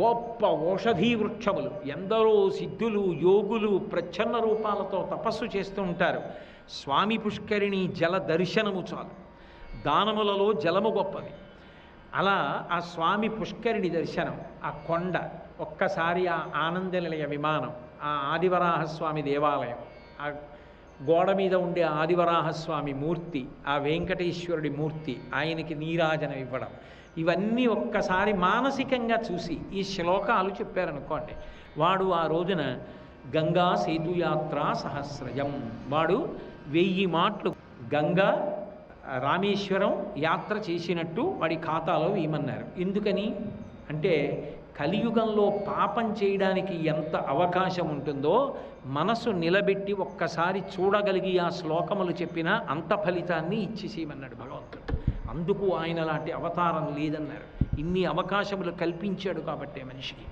గొప్ప ఔషధీ వృక్షములు, ఎందరో సిద్ధులు యోగులు ప్రచ్ఛన్న రూపాలతో తపస్సు చేస్తూ ఉంటారు. స్వామి పుష్కరిణి జల దర్శనము చాలు. దానములలో జలము గొప్పది. అలా ఆ స్వామి పుష్కరిణి దర్శనం, ఆ కొండ, ఒక్కసారి ఆ ఆనందనిలయ విమానం, ఆ ఆదివరాహస్వామి దేవాలయం, ఆ గోడ మీద ఉండే ఆదివరాహస్వామి మూర్తి, ఆ వెంకటేశ్వరుడి మూర్తి, ఆయనకి నీరాజనం ఇవ్వడం, ఇవన్నీ ఒక్కసారి మానసికంగా చూసి ఈ శ్లోకాలు చెప్పారనుకోండి, వాడు ఆ రోజున గంగా సేతుయాత్ర సహస్రజం, వాడు 1000 మాటలు గంగా రామేశ్వరం యాత్ర చేసినట్టు వాడి ఖాతాలో వేయమన్నారు. ఎందుకని అంటే కలియుగంలో పాపం చేయడానికి ఎంత అవకాశం ఉంటుందో మనసు నిలబెట్టి ఒక్కసారి చూడగలిగి ఆ శ్లోకములు చెప్పినా అంత ఫలితాన్ని ఇచ్చేసేయమన్నాడు భగవంతుడు. అందుకు ఆయన లాంటి అవతారం లేదన్నారు. ఇన్ని అవకాశములు కల్పించాడు కాబట్టే మనిషికి.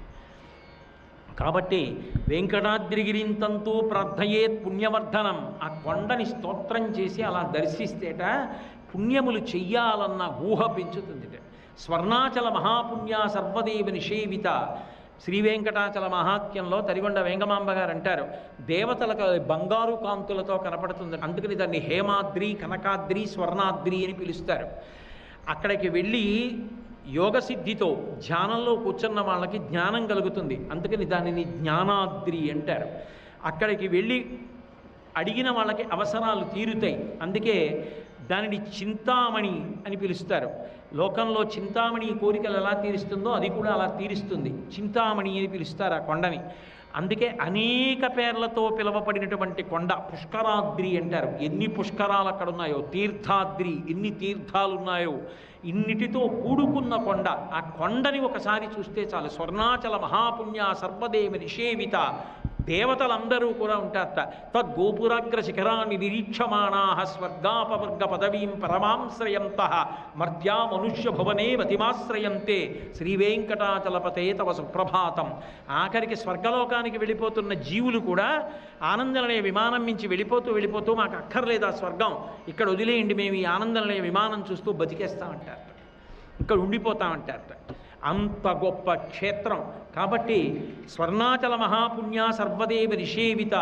కాబట్టి వెంకటాద్రిగిరింతంతూ ప్రార్థయేత్ పుణ్యవర్ధనం, ఆ కొండని స్తోత్రం చేసి అలా దర్శిస్తేట పుణ్యములు చెయ్యాలన్న ఊహ పెంచుతుందిట. స్వర్ణాచల మహాపుణ్య సర్వదేవ నిషేవిత, శ్రీ వెంకటాచల మహాత్మ్యంలో తరిగొండ వెంగమాంబ గారు అంటారు, దేవతలకు బంగారు కాంతులతో కనపడుతుంది, అందుకని దాన్ని హేమాద్రి, కనకాద్రి, స్వర్ణాద్రి అని పిలుస్తారు. అక్కడికి వెళ్ళి యోగసిద్ధితో ధ్యానంలో కూర్చున్న వాళ్ళకి జ్ఞానం కలుగుతుంది, అందుకని దానిని జ్ఞానాద్రి అంటారు. అక్కడికి వెళ్ళి అడిగిన వాళ్ళకి అవసరాలు తీరుతాయి, అందుకే దానిని చింతామణి అని పిలుస్తారు. లోకంలో చింతామణి కోరికలు ఎలా తీరుస్తుందో అది కూడా అలా తీరుస్తుంది, చింతామణి అని పిలుస్తారు ఆ కొండని. అందుకే అనేక పేర్లతో పిలువబడినటువంటి కొండ పుష్కరాద్రి అంటారు. ఎన్ని పుష్కరాలు అక్కడ ఉన్నాయో, తీర్థాద్రి ఎన్ని తీర్థాలు ఉన్నాయో, ఇన్నిటితో కూడుకున్న కొండ. ఆ కొండని ఒకసారి చూస్తే చాలు. స్వర్ణాచల మహాపుణ్య సర్వదేవ నిషేవిత, దేవతలందరూ కూడా ఉంటారట. తద్గోపురాగ్ర శిఖరాన్ని నిరీక్షమాణా స్వర్గాపవర్గ పదవీం పరమాశ్రయంతః మర్త్యా మనుష్య భువనే మతిమాశ్రయంతే శ్రీ వెంకటాచలపతే తవ సుప్రభాతం. ఆఖరికి స్వర్గలోకానికి వెళ్ళిపోతున్న జీవులు కూడా ఆనందనిలయ విమానం నుంచి వెళ్ళిపోతూ మాకు అక్కర్లేదు ఆ స్వర్గం, ఇక్కడ వదిలేయండి, మేము ఈ ఆనందనిలయ విమానం చూస్తూ బతికేస్తామంటారట, ఇక్కడ ఉండిపోతామంటారట. అంత గొప్ప క్షేత్రం. కాబట్టి స్వర్ణాచల మహాపుణ్య సర్వదేవ నిషేవిత,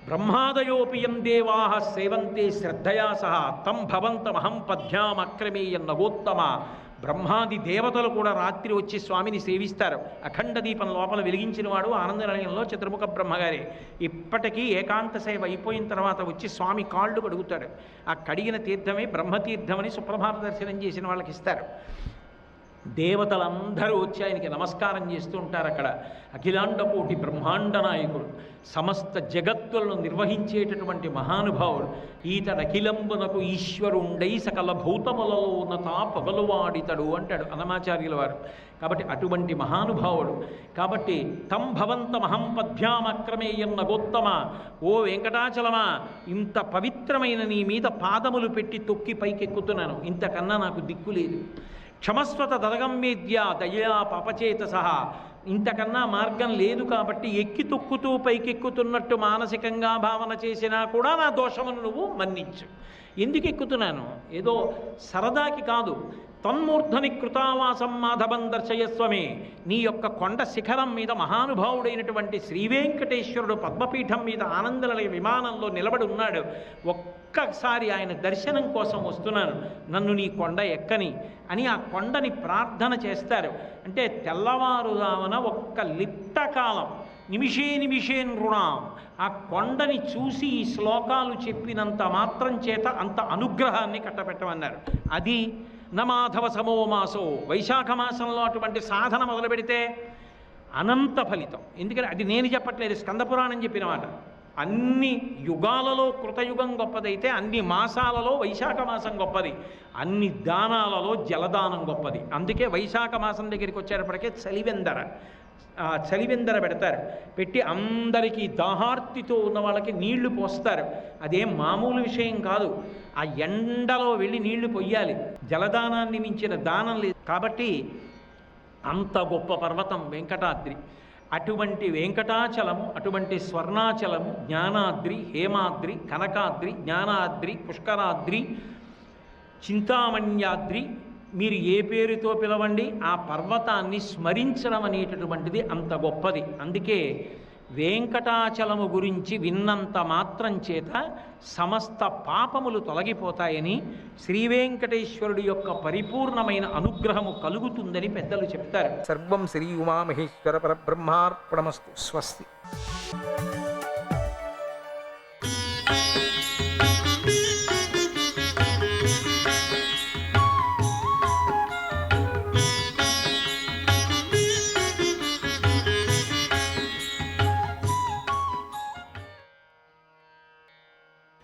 బ్రహ్మాదయోపియం దేవా సేవంతే శ్రద్ధయా సహ తం భవంతమహం పద్భ్యామక్రమేయ నగోత్తమ. బ్రహ్మాది దేవతలు కూడా రాత్రి వచ్చి స్వామిని సేవిస్తారు. అఖండ దీపం లోపల వెలిగించిన వాడు ఆనందనిలయంలో చతుర్ముఖ బ్రహ్మగారే. ఇప్పటికీ ఏకాంత సేవ అయిపోయిన తర్వాత వచ్చి స్వామి కాళ్ళు కడుగుతాడు. ఆ కడిగిన తీర్థమే బ్రహ్మతీర్థమని సుప్రభాత దర్శనం చేసిన వాళ్ళకి ఇస్తారు. దేవతలందరూ వచ్చి ఆయనకి నమస్కారం చేస్తూ ఉంటారు. అక్కడ అఖిలాండకోటి బ్రహ్మాండ నాయకుడు, సమస్త జగత్తులను నిర్వహించేటటువంటి మహానుభావుడు, ఈతడఖిలంబునకు ఈశ్వరుండై సకల భూతములలో ఉన్నతా పగలువాడితడు అంటాడు అన్నమాచార్యుల వారు. కాబట్టి అటువంటి మహానుభావుడు. కాబట్టి తం భవంతమహం పద్భ్యామక్రమేయన్న గోత్తమ, ఓ వెంకటాచలమా, ఇంత పవిత్రమైన నీ మీద పాదములు పెట్టి తొక్కి పైకెక్కుతున్నాను, ఇంతకన్నా నాకు దిక్కు లేదు. క్షమస్వత దరగమ్యేద్య దయా పాపచేత సహా, ఇంతకన్నా మార్గం లేదు కాబట్టి ఎక్కి తొక్కుతూ పైకెక్కుతున్నట్టు మానసికంగా భావన చేసినా కూడా నా దోషమును నువ్వు మన్నించు. ఎందుకు ఎక్కుతున్నాను? ఏదో సరదాకి కాదు. తన్మూర్ధని కృతావాసం మాధవం దర్శయస్వమే, నీ యొక్క కొండ శిఖరం మీద మహానుభావుడైనటువంటి శ్రీవేంకటేశ్వరుడు పద్మపీఠం మీద ఆనందనిలయ విమానంలో నిలబడి ఉన్నాడు. ఒక్కసారి ఆయన దర్శనం కోసం వస్తున్నాను, నన్ను నీ కొండ ఎక్కని అని ఆ కొండని ప్రార్థన చేస్తారు. అంటే తెల్లవారుదామన ఒక్క లిప్తకాలం నిమిషేన్ రుణాం, ఆ కొండని చూసి ఈ శ్లోకాలు చెప్పినంత మాత్రం చేత అంత అనుగ్రహాన్ని కట్టబెట్టమన్నారు. అది నమాధవ సమో మాసో, వైశాఖ మాసంలో అటువంటి సాధన మొదలు పెడితే అనంత ఫలితం. ఎందుకంటే అది నేను చెప్పట్లేదు, స్కందపురాణం చెప్పిన మాట. అన్ని యుగాలలో కృతయుగం గొప్పదైతే అన్ని మాసాలలో వైశాఖ మాసం గొప్పది, అన్ని దానాలలో జలదానం గొప్పది. అందుకే వైశాఖ మాసం దగ్గరికి వచ్చేటప్పటికే చలివెందర పెడతారు. పెట్టి అందరికీ దాహార్తితో ఉన్న వాళ్ళకి నీళ్లు పోస్తారు. అదేం మామూలు విషయం కాదు. ఆ ఎండలో వెళ్ళి నీళ్లు పొయ్యాలి. జలదానాన్ని మించిన దానం లేదు. కాబట్టి అంత గొప్ప పర్వతం వెంకటాద్రి. అటువంటి వెంకటాచలము, అటువంటి స్వర్ణాచలము, జ్ఞానాద్రి, హేమాద్రి, కనకాద్రి, జ్ఞానాద్రి, పుష్కరాద్రి, చింతామణ్యాద్రి, మీరు ఏ పేరుతో పిలవండి, ఆ పర్వతాన్ని స్మరించడం అనేటటువంటిది అంత గొప్పది. అందుకే వెంకటాచలము గురించి విన్నంత మాత్రం చేత సమస్త పాపములు తొలగిపోతాయని, శ్రీ వెంకటేశ్వరుడి యొక్క పరిపూర్ణమైన అనుగ్రహము కలుగుతుందని పెద్దలు చెప్తారు. సర్వం శ్రీ ఉమామహేశ్వర పరబ్రహ్మార్పణమస్తు. స్వస్తి.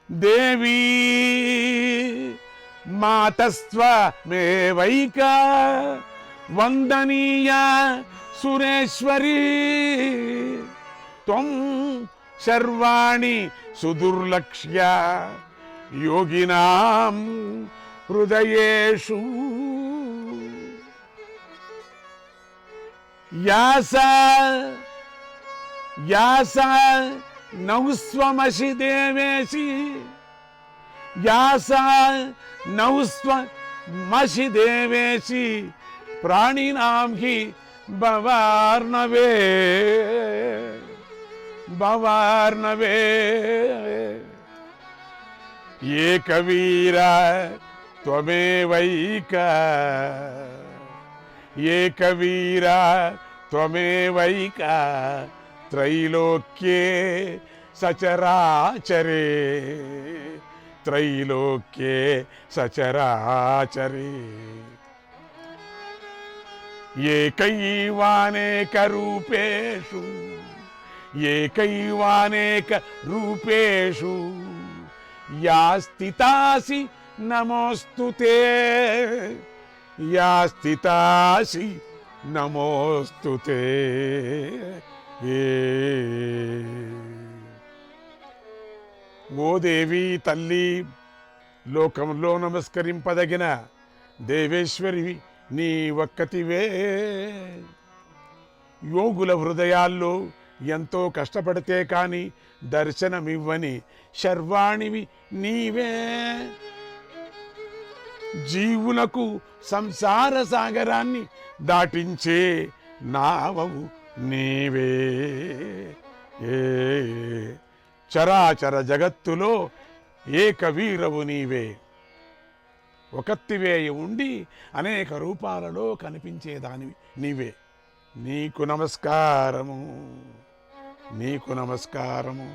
దేవీ మాతస్త్వమేవైక వందనీయ సురేశ్వరీ త్వం సర్వాణి సుదుర్లక్ష్య యోగినాం హృదయేషు యాస నౌస్వమసి దేవేసి యాస నౌస్వమసి దేవేసి ప్రాణినాం హి భవార్ణవే ఏకవీర త్వమేవైక ఏకవీర త్వమేవైక త్రైలోక్యే సచరాచరే త్రైలోక్యే సచరాచరే ఏకైవానేక రూపేషు ఏకైవానేక రూపేషు యా స్థితాసి నమోస్తుతే యా స్థితాసి నమోస్తుతే. ఓ దేవి తల్లి, లోకంలో నమస్కరింపదగిన దేవేశ్వరివి నీ ఒక్కతివే. యోగుల హృదయాల్లో ఎంతో కష్టపడితే కాని దర్శనమివ్వని శర్వాణివి నీవే. జీవులకు సంసార సాగరాన్ని దాటించే నావవు నీవే. చరాచర జగత్తులో ఏకవీరవు నీవే. ఒకత్తివే ఉండి అనేక రూపాలలో కనిపించేదానివి నీవే. నీకు నమస్కారము, నీకు నమస్కారము.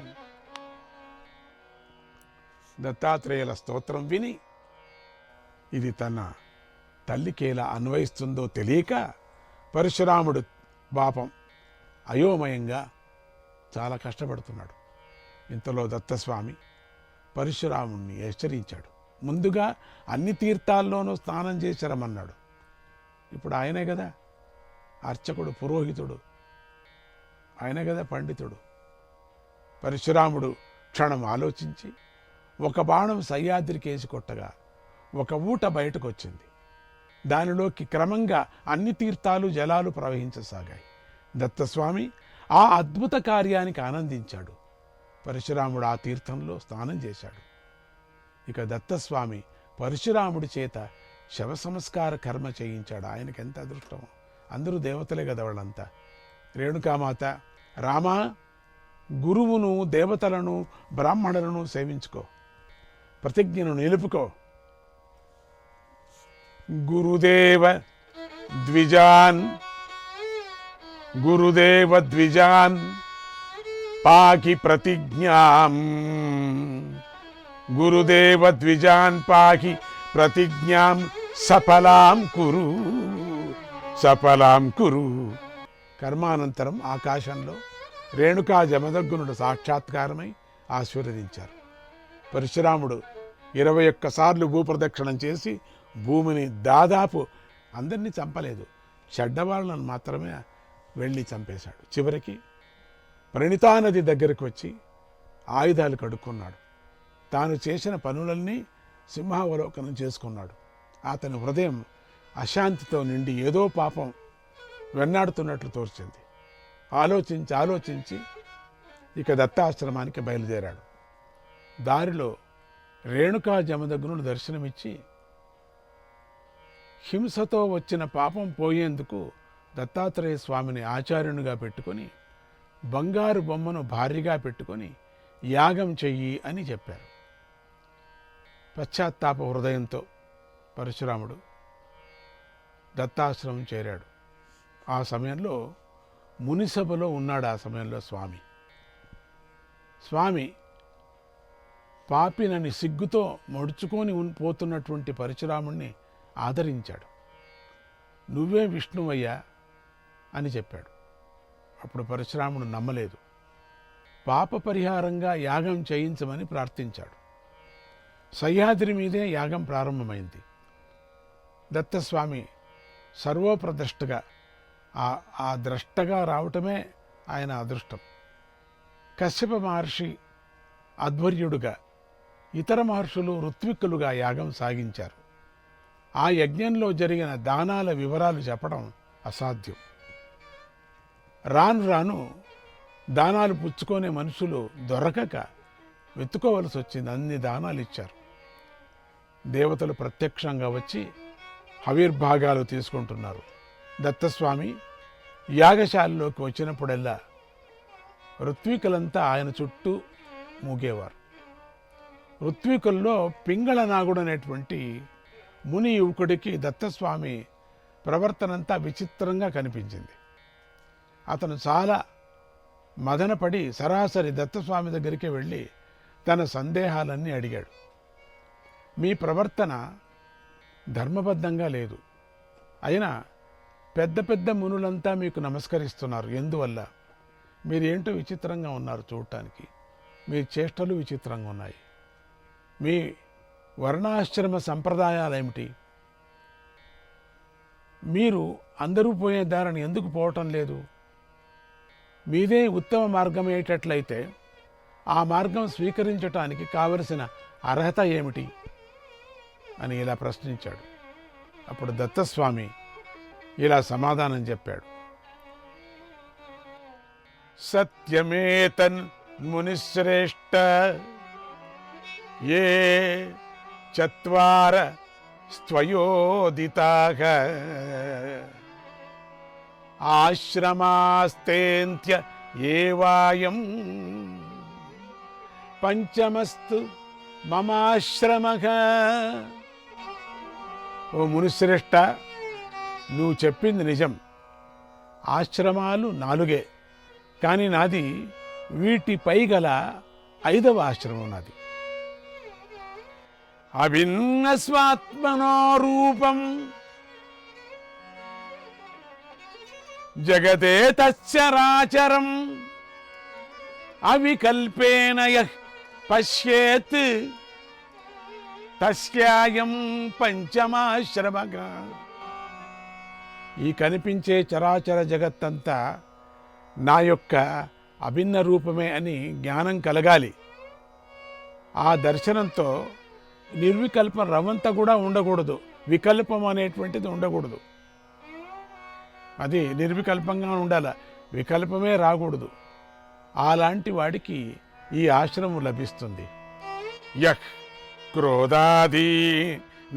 దత్తాత్రేయుల స్తోత్రం విని ఇది తన తల్లికి ఎలా అన్వయిస్తుందో తెలియక పరశురాముడు పాపం అయోమయంగా చాలా కష్టపడుతున్నాడు. ఇంతలో దత్తస్వామి పరశురాముణ్ణి హెచ్చరించాడు. ముందుగా అన్ని తీర్థాల్లోనూ స్నానం చేసి రమ్మన్నాడు. ఇప్పుడు ఆయనే కదా అర్చకుడు, పురోహితుడు, ఆయనే కదా పండితుడు. పరశురాముడు క్షణం ఆలోచించి ఒక బాణం సహ్యాద్రికేసి కొట్టగా ఒక ఊట బయటకు వచ్చింది. దానిలోకి క్రమంగా అన్ని తీర్థాలు జలాలు ప్రవహించసాగాయి. దత్తస్వామి ఆ అద్భుత కార్యానికి ఆనందించాడు. పరశురాముడు ఆ తీర్థంలో స్నానం చేశాడు. ఇక దత్తస్వామి పరశురాముడి చేత శవ సంస్కార కర్మ చేయించాడు. ఆయనకి ఎంత అదృష్టమో. అందరూ దేవతలే కదా వాళ్ళంతా. రేణుకామాత, రామా, గురువును, దేవతలను, బ్రాహ్మణులను సేవించుకో, ప్రతిజ్ఞను నిలుపుకో. గురుదేవ ద్విజాన్ పాకి ప్రతిజ్ఞాం, గురుదేవ ద్విజాన్ పాకి ప్రతిజ్ఞాం సఫలాం కురు, సఫలాం కురు. కర్మానంతరం ఆకాశంలో రేణుకా జమదగ్గునుడు సాక్షాత్కారమై ఆశీర్వదించారు. పరశురాముడు 21 సార్లు భూప్రదక్షిణం చేసి భూమిని దాదాపు అందరినీ చంపలేదు, చెడ్డవాళ్ళను మాత్రమే వెళ్ళి చంపేశాడు. చివరికి ప్రణితా నది దగ్గరకు వచ్చి ఆయుధాలు కడుక్కున్నాడు. తాను చేసిన పనులన్నీ సింహావలోకనం చేసుకున్నాడు. అతని హృదయం అశాంతితో నిండి ఏదో పాపం వెన్నాడుతున్నట్లు తోచింది. ఆలోచించి ఇక దత్తాశ్రమానికి బయలుదేరాడు. దారిలో రేణుకా జమదగ్నుడు దర్శనమిచ్చి హింసతో వచ్చిన పాపం పోయేందుకు దత్తాత్రేయ స్వామిని ఆచార్యునిగా పెట్టుకొని బంగారు బొమ్మను భార్యగా పెట్టుకొని యాగం చెయ్యి అని చెప్పారు. పశ్చాత్తాప హృదయంతో పరశురాముడు దత్తాశ్రమం చేరాడు. ఆ సమయంలో మునిసభలో ఉన్నాడు. ఆ సమయంలో స్వామి పాపినని సిగ్గుతో మడుచుకొని పోతున్నటువంటి పరశురాముణ్ణి ఆదరించాడు. నువ్వే విష్ణువయ్యా అని చెప్పాడు. అప్పుడు పరశురాముడు నమ్మలేదు. పాప పరిహారంగా యాగం చేయించమని ప్రార్థించాడు. సహ్యాద్రి మీదే యాగం ప్రారంభమైంది. దత్తస్వామి సర్వోప్రద్రష్టగా ఆ ద్రష్టగా రావటమే ఆయన అదృష్టం. కశ్యప మహర్షి అధ్వర్యుడుగా ఇతర మహర్షులు ఋత్విక్కులుగా యాగం సాగించారు. ఆ యజ్ఞంలో జరిగిన దానాల వివరాలు చెప్పడం అసాధ్యం. రాను రాను దానాలు పుచ్చుకునే మనుషులు దొరకక వెతుకోవలసి వచ్చింది. అన్ని దానాలు ఇచ్చారు. దేవతలు ప్రత్యక్షంగా వచ్చి హవిర్భాగాలు తీసుకుంటున్నారు. దత్తస్వామి యాగశాలలోకి వచ్చినప్పుడల్లా ఋత్వికులంతా ఆయన చుట్టూ మూగేవారు. ఋత్వికుల్లో పింగళ నాగుడు అనేటువంటి ముని యువకుడికి దత్తస్వామి ప్రవర్తనంతా విచిత్రంగా కనిపించింది. అతను చాలా మదనపడి సరాసరి దత్తస్వామి దగ్గరికి వెళ్ళి తన సందేహాలన్నీ అడిగాడు. మీ ప్రవర్తన ధర్మబద్ధంగా లేదు, అయినా పెద్ద పెద్ద మునులంతా మీకు నమస్కరిస్తున్నారు. ఎందువల్ల? మీరేంటో విచిత్రంగా ఉన్నారు చూడటానికి. మీ చేష్టలు విచిత్రంగా ఉన్నాయి. మీ వర్ణాశ్రమ సంప్రదాయాలు ఏమిటి? మీరు అందరూ పోయే దారిని ఎందుకు పోవటం లేదు? మీదే ఉత్తమ మార్గం అయ్యేటట్లయితే ఆ మార్గం స్వీకరించటానికి కావలసిన అర్హత ఏమిటి అని ఇలా ప్రశ్నించాడు. అప్పుడు దత్తస్వామి ఇలా సమాధానం చెప్పాడు. సత్యమేతన్ మునిశ్రేష్ట ఏ చత్వార స్త్వయోదితాః ఆశ్రమాస్తేంత్య ఏవాయం పంచమస్తు మమాశ్రమః. ఓ మునిశ్రేష్ట, నువ్వు చెప్పింది నిజం. ఆశ్రమాలు 4, కానీ నాది వీటిపై గల 5వ ఆశ్రమం నాది. అభిన్న స్వాత్మనో రూపం జగతే తచ్చరాచరం అవికల్పేన యః పశ్యేత్ తస్యాయం పంచమాశ్రమగా. ఈ కనిపించే చరాచర జగత్తంతా నా యొక్క అభిన్న రూపమే అని జ్ఞానం కలగాలి. ఆ దర్శనంతో నిర్వికల్పం రవంత కూడా ఉండకూడదు, వికల్పం అనేటువంటిది ఉండకూడదు. అది నిర్వికల్పంగా ఉండాల, వికల్పమే రాకూడదు. అలాంటి వాడికి ఈ ఆశ్రమం లభిస్తుంది. యః క్రోధాది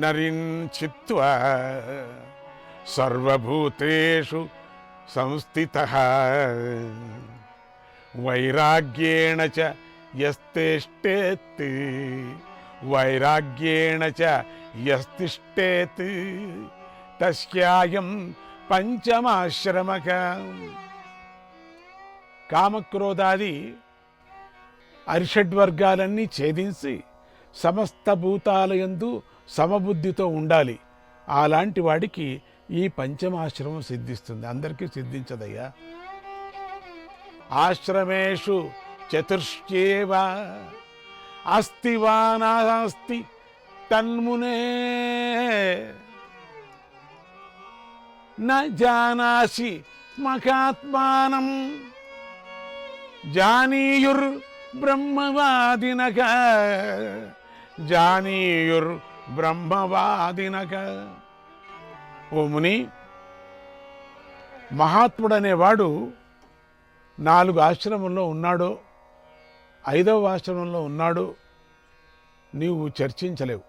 నరించిత్వా సర్వభూతేషు సంస్థితః వైరాగ్యేణ చ యస్తేష్టేత్ వైరాగ్యేణ చ యస్తిష్టేత్ తస్యాయం పంచమాశ్రమః. కామక్రోధాది అరిషడ్వర్గాలన్నీ ఛేదించి సమస్త భూతాలయందు సమబుద్ధితో ఉండాలి. అలాంటి వాడికి ఈ పంచమాశ్రమం సిద్ధిస్తుంది. అందరికీ సిద్ధించదయ్యా. ఆశ్రమేషు చతుర్ష్యేవ అస్తి వా నాస్తి తన్మునే న జానాసి మహాత్మానం జానీయుర్ బ్రహ్మవాదినక జానీయుర్ బ్రహ్మవాదినక. ఓ ముని, మహాత్ముడనేవాడు 4 ఆశ్రమంలో ఉన్నాడో 5వ ఆశ్రమంలో ఉన్నాడో నీవు చర్చించలేవు.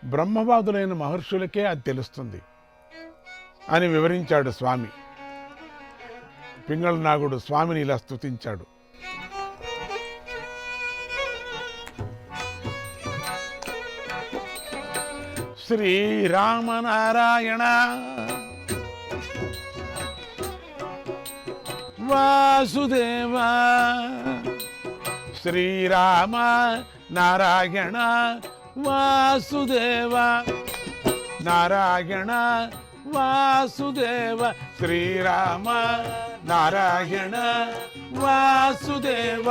బ్రహ్మవాదులైన మహర్షులకే అది తెలుస్తుంది అని వివరించాడు స్వామి. పింగళ నాగుడు స్వామిని ఇలా స్తుతించాడు. శ్రీరామనారాయణ వాసుదేవ శ్రీరామ నారాయణ వాసుదేవ నారాయణ వాసుదేవ శ్రీరామ నారాయణ వాసుదేవ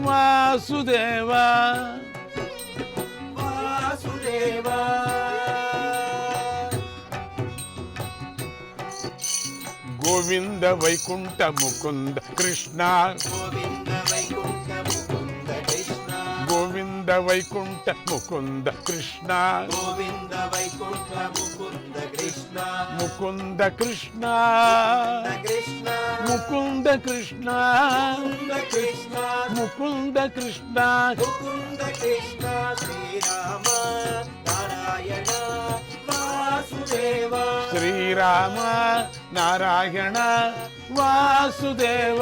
వాసుదేవ వాసుదేవ. గోవింద వైకుంఠ ముకుంద కృష్ణ గోవింద వైకుంఠ ముకుంద కృష్ణ గోవింద వైకుంఠ ముకుంద కృష్ణ గోవింద వైకుంఠ ముకుంద కృష్ణ ముకుంద కృష్ణ కృష్ణ ముకుంద కృష్ణ కృష్ణ ముకుంద కృష్ణ ముకుంద కృష్ణ. శ్రీరామ నారాయణ వాసుదేవ శ్రీరామ నారాయణ వాసుదేవ.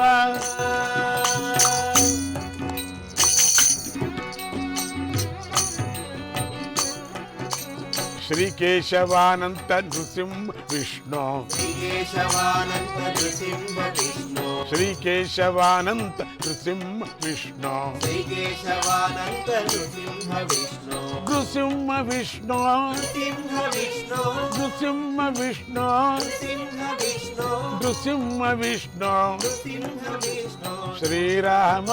శ్రీకేశవానంత నృసింహ విష్ణు శ్రీకేశవానంత నృసింహ విష్ణు శ్రీకేశవానంత నృసింహ విష్ణు శ్రీకేశవానంత నృసింహ విష్ణు నృసింహ విష్ణు నృసింహ విష్ణు నృసింహ విష్ణు నృసింహ విష్ణు నృసింహ విష్ణు నృసింహ విష్ణు. శ్రీరామ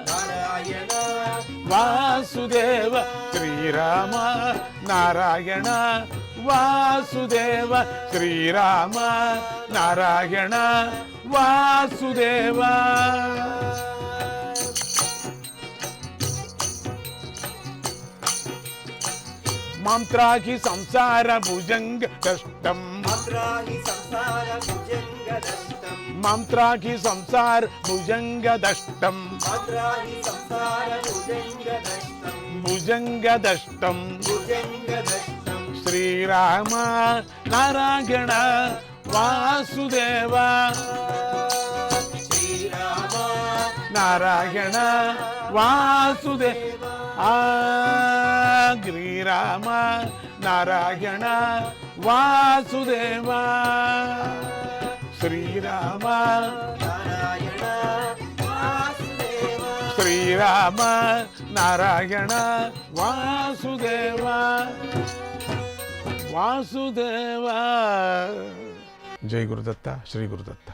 నారాయణ వాసుదేవ శ్రీరామ నారాయణ వాసుదేవ శ్రీరామ నారాయణ వాసుదేవ. మంత్రాహి సంసార భుజంగ కష్టం మంత్రాహి సంసార భుజంగ దష్టం మంత్రాహి సంసార భుజంగ దష్టం మంత్రాహి సంసార భుజంగ దష్టం భుజంగ దష్టం భుజంగ దష్టం. శ్రీరామ నారాయణ వాసుదేవ శ్రీరామ నారాయణ వాసుదేవ శ్రీరామ నారాయణ వాసుదేవ శ్రీరామ నారాయణ వాసుదేవ శ్రీరామ నారాయణ వాసుదేవ వాసుదేవ. జై గురుదత్త, శ్రీ గురుదత్త.